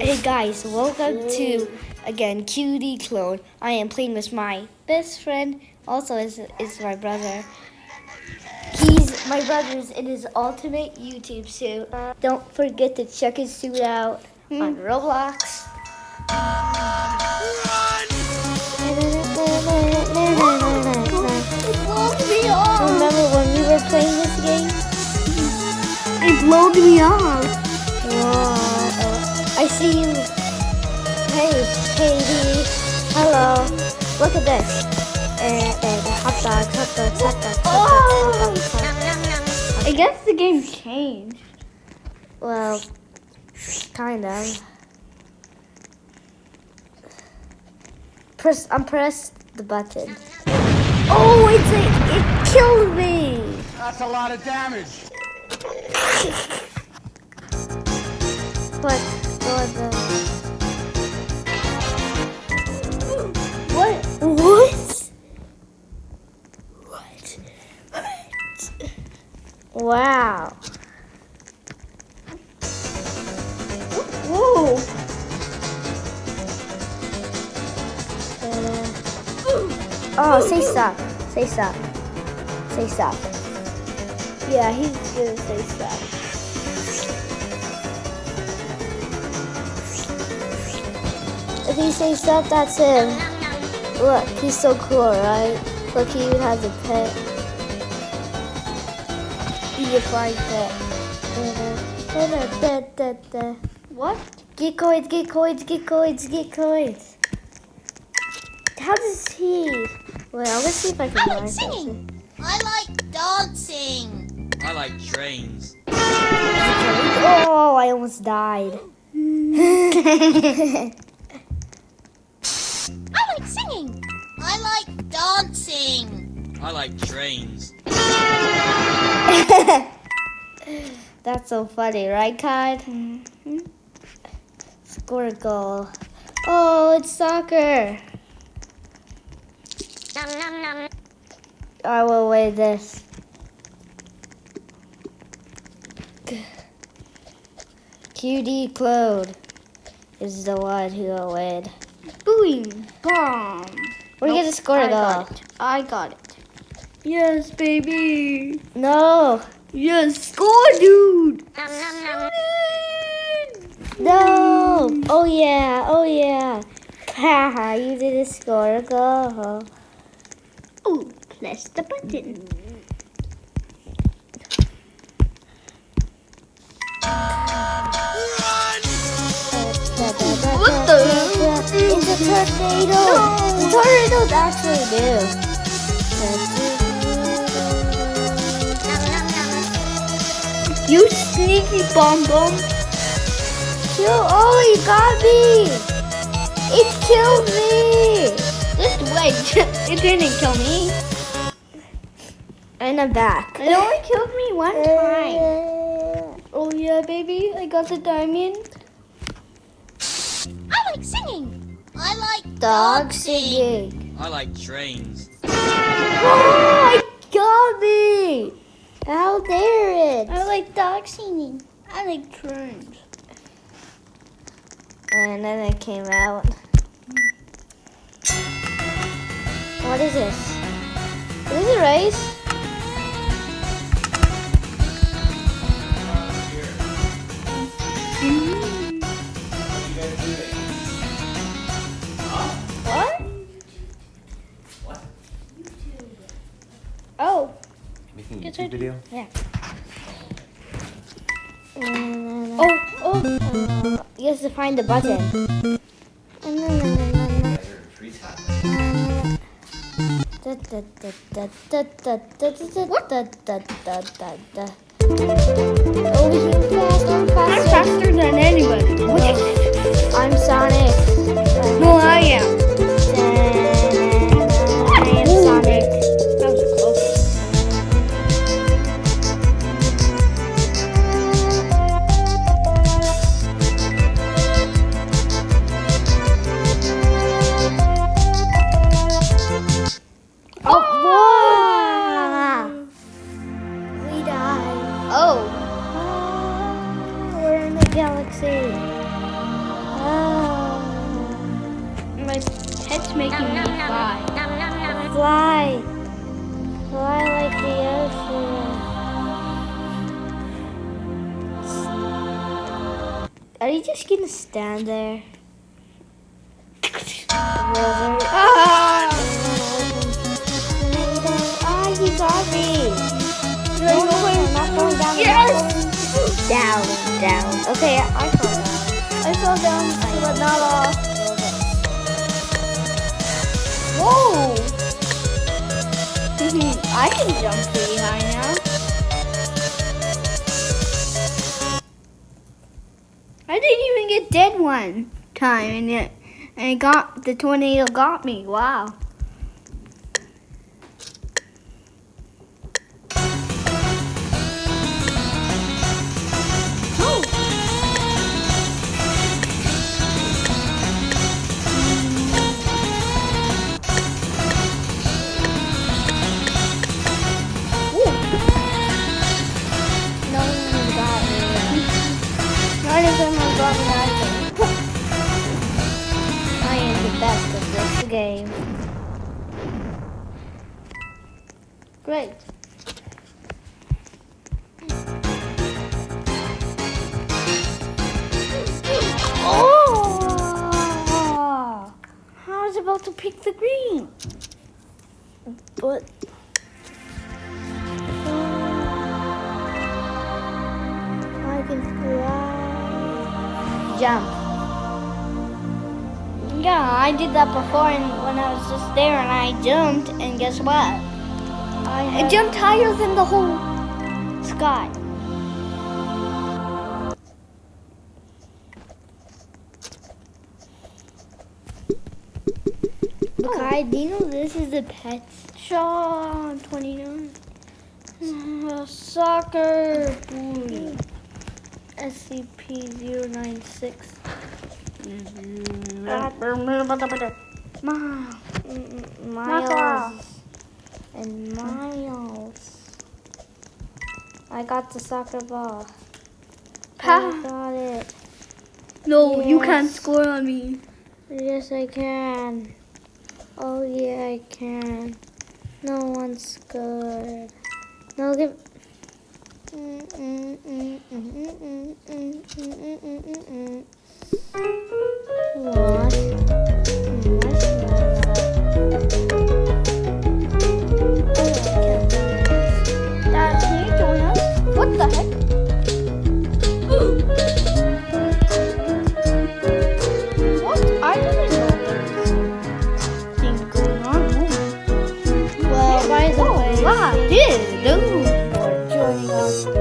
Hey guys, welcome to again QD Clone. I am playing with my best friend, also is my brother. He's my brother's in his ultimate YouTube suit. Don't forget to check his suit out on Roblox. It blows me off. Remember when we were playing this game? It blowed me off. Whoa. I see you. Hey, hello. Look at this. Hot dogs. I guess the game changed. Well, kind of. Press the button. Oh, it killed me. That's a lot of damage. What? Wow. Whoa. Oh, say stop. Yeah, he's gonna say stop. If he says stop, that's him. Look, he's so cool, right? Look, he even has a pet. He's a flying pet. What? Get coins. How does he? Wait, I'm gonna see if I can I buy like something. singing. I like dancing. I like trains. Oh, I almost died. I like singing. I like dancing. I like trains. That's so funny, right, Kai? Score a goal. Oh, it's soccer. I will win this. QD Clone is the one who will win. Boom. Bomb. We're gonna score a goal. I got it. Yes, baby. No. Yes, score, dude. No. Oh yeah. Haha, you didn't score a goal. Oh, press the button. What the? It's a tornado. The tornado's actually new. You sneaky bomb. Oh, he got me. It killed me. Just wait. It didn't kill me. And I'm back. It only killed me one time. Oh yeah, baby. I got the diamond. I like singing. I like Dog dancing. singing. I like trains. Oh, it got me. How dare it? I like dog singing. I like trains. And then it came out. What is this? Is this a race? What? Oh. Making a Yes, YouTube video? Yeah. Oh. You have to find the button. Oh, you fast, I'm faster than anybody. I'm Sonic. No, I am. I am Sonic. That was close. Oh, wow. We died. Oh. We're in the galaxy. pet's making me fly. Fly. Fly like the ocean. Are you just gonna stand there? Ah, you got me. No, I'm not going down. Yes! Down. Okay, I fell down. I fell down, but not off. Whoa! I can jump pretty high now. I didn't even get dead one time, and the tornado got me. Wow. I am the best at this game. Great. Oh! I was about to pick the green. But I can fly. Jump. Yeah, I did that before, and when I was just there, and I jumped, and guess what? I jumped higher than the whole sky. Okay, do you know this is the pets? Sean 29. Soccer. SCP-096. Miles. And Miles. I got the soccer ball. I got it. No, you Yes. can't score on me. Yes, I can. Oh, yeah, I can. No one's good. No, give. What? Dad, can you join us? What the heck? What? I didn't know there was thing going on. Well, by the way, Wow, dude. for joining us.